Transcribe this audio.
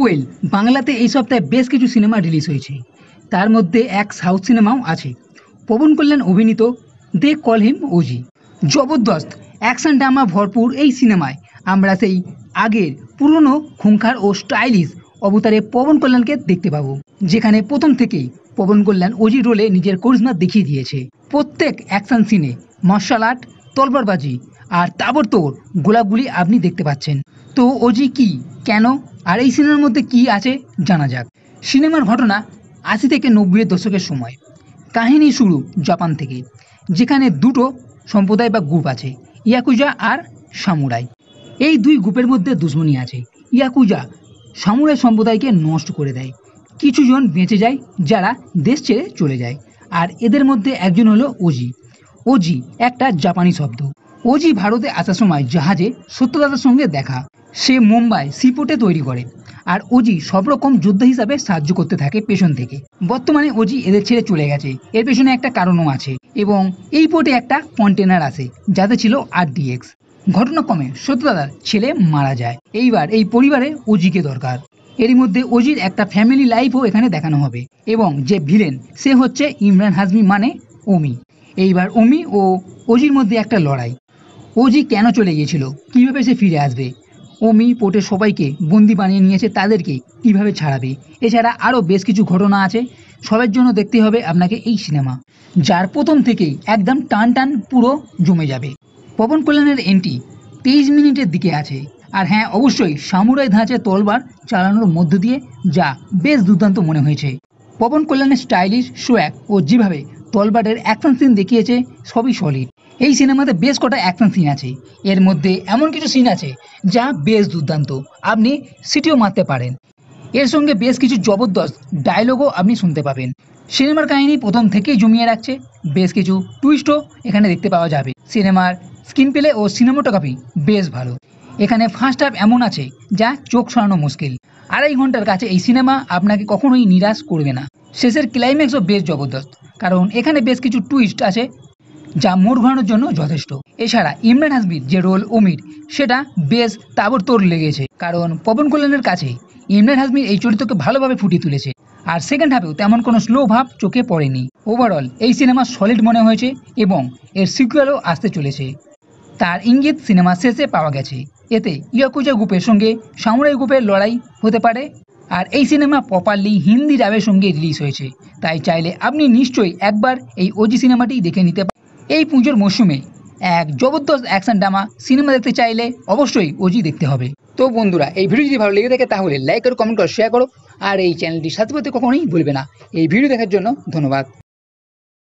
Well বাংলাতে এই সপ্তাহে বেশ কিছু সিনেমা রিলিজ হয়েছে। তার মধ্যে এক সাউথ সিনেমাও আছে, পবন কল্যাণ অভিনীত দে কল হিম ওজি। জবরদস্ত অ্যাকশন ড্রামা ভরপুর এই সিনেমায় আমরা সেই আগের পুরনো খুঙ্খার ও স্টাইলিশ অবতারে পবন কল্যাণকে দেখতে পাবো, যেখানে প্রথম থেকেই পবন কল্যাণ ওজি রোলে নিজের করিশ্মা দেখিয়ে দিয়েছে। প্রত্যেক অ্যাকশন সিনে মার্শাল আর্ট, তলবারবাজি আর তাবড়তোড় গোলাগুলি আপনি দেখতে পাচ্ছেন। তো ওজি কি, কেন আর এই সিনেমার মধ্যে কি আছে জানা যাক। সিনেমার ঘটনা ৮০ থেকে ৯০-এর দশকের সময়। কাহিনী শুরু জাপান থেকে, যেখানে দুটো সম্প্রদায় বা গ্রুপ আছে, ইয়াকুজা আর সামুরাই। এই দুই গ্রুপের মধ্যে দুশ্মনী আছে। ইয়াকুজা সামুরাই সম্প্রদায়কে নষ্ট করে দেয়, কিছু জন বেঁচে যায় যারা দেশ ছেড়ে চলে যায়। আর এদের মধ্যে একজন হলো ওজি। ওজি একটা জাপানি শব্দ। ওজি ভারতে আসার সময় জাহাজে সত্যদাতার সঙ্গে দেখা। সে মুম্বাই সিপোর্টে তৈরি করে, আর ওজি সব রকম যোদ্ধা হিসাবে সাহায্য করতে থাকে পেছন থেকে। বর্তমানে ওজি এদের ছেড়ে চলে গেছে, এর পেছনে একটা কারণও আছে। এবং এই পোর্টে একটা কন্টেনার আসে যাতে ছিল RDX। ঘটনাক্রমে সত্যদাতার ছেলে মারা যায়। এইবার এই পরিবারে ওজিকে দরকার। এরই মধ্যে ওজির একটা ফ্যামিলি লাইফও এখানে দেখানো হবে। এবং যে ভিলেন সে হচ্ছে ইমরান হাশমি মানে ওমি। এইবার ওমি ও ওজির মধ্যে একটা লড়াই। ওজি কেন চলে গিয়েছিল, কিভাবে সে ফিরে আসবে, ওমি পোর্টের সবাইকে বন্দি বানিয়ে নিয়েছে, তাদেরকে কিভাবে ছাড়াবে, এছাড়া আরও বেশ কিছু ঘটনা আছে। সবার জন্য দেখতে হবে আপনাকে এই সিনেমা, যার প্রথম থেকেই একদম টান টান পুরো জমে যাবে। পবন কল্যাণের এন্ট্রি 23 মিনিটের দিকে আছে। আর হ্যাঁ, অবশ্যই সামুরাই ধাঁচে তলবার চালানোর মধ্য দিয়ে যা বেশ দুর্দান্ত মনে হয়েছে। পবন কল্যাণের স্টাইলিশ সোয়াগ ও যেভাবে তলবারের অ্যাকশন সিন দেখিয়েছে সবই সলিড। এই সিনেমাতে বেশ কটা অ্যাকশন সিন আছে, এর মধ্যে এমন কিছু সিন আছে যা বেশ দুর্দান্ত, আপনি সিটিও মারতে পারেন। এর সঙ্গে বেশ কিছু জবরদস্ত ডায়লগও আপনি শুনতে পাবেন। সিনেমার কাহিনী প্রথম থেকেই জমিয়ে রাখছে, বেশ কিছু টুইস্টও এখানে দেখতে পাওয়া যাবে। সিনেমার স্ক্রিন প্লে ও সিনেমাটোগ্রাফি বেশ ভালো। এখানে ফার্স্ট হাফ এমন আছে যা চোখ সরানো মুশকিল। 2.5 ঘন্টার কাছে এই সিনেমা আপনাকে কখনোই নিরাশ করবে না। শেষের ক্লাইম্যাক্সও বেশ জবরদস্ত, কারণ এখানে বেশ কিছু টুইস্ট আছে যা মোড় ঘোরানোর জন্য যথেষ্ট। এছাড়া ইমরান হাশমির যে রোল ওমির, সেটা বেশ তাবড়তোড় লেগেছে, কারণ পবন কল্যাণের কাছে ইমরান হাশমির এই চরিত্রকে ভালোভাবে ফুটিয়ে তুলেছে। আর সেকেন্ড হাফেও তেমন কোনো স্লো ভাব চোখে পড়েনি। ওভারঅল এই সিনেমা সলিড মনে হয়েছে এবং এর সিকুয়েলও আসতে চলেছে, তার ইঙ্গিত সিনেমা শেষে পাওয়া গেছে। এতে ইয়াকুজা গ্রুপের সঙ্গে সামুরাই গ্রুপের লড়াই হতে পারে। আর এই সিনেমা প্রপারলি হিন্দি ডাবের সঙ্গে রিলিজ হয়েছে, তাই চাইলে আপনি নিশ্চয়ই একবার এই ওজি সিনেমাটি দেখে নিতে পারেন। এই পুজোর মরশুমে এক জবরদস্ত অ্যাকশন ড্রামা সিনেমা দেখতে চাইলে অবশ্যই ওজি দেখতে হবে। তো বন্ধুরা, এই ভিডিও যদি ভালো লেগে থাকে তাহলে লাইক করো, কমেন্ট করো, শেয়ার করো, আর এই চ্যানেলটি সাবস্ক্রাইব করতে কখনোই ভুলবে না। এই ভিডিও দেখার জন্য ধন্যবাদ।